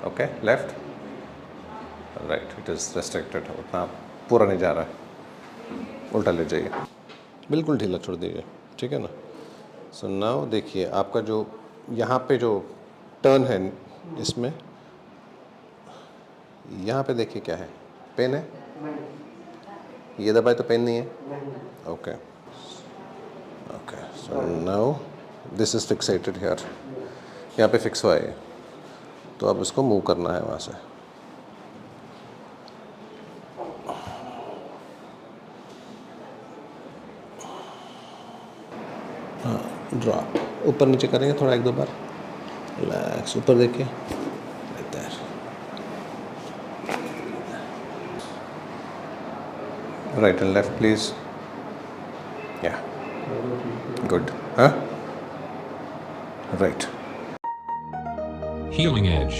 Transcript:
Okay, left, right, it is restricted, उतना पूरा नहीं जा रहा है, उल्टा ले जाइए, बिल्कुल ढीला छोड़ दीजिए, ठीक है ना। सो नाउ देखिए आपका जो यहाँ पे जो टर्न है इसमें, यहाँ पे देखिए क्या है, पेन है, ये दबाए तो पेन नहीं है, okay okay. So now this is fixated here, यहाँ पे फिक्स हुआ है, तो अब इसको मूव करना है वहाँ से। हाँ, ड्रॉप, ऊपर नीचे करेंगे थोड़ा, एक दो बार, रिलैक्स, ऊपर देखिए, राइट एंड लेफ्ट प्लीज, या गुड, हाँ, राइट। Healing Edge.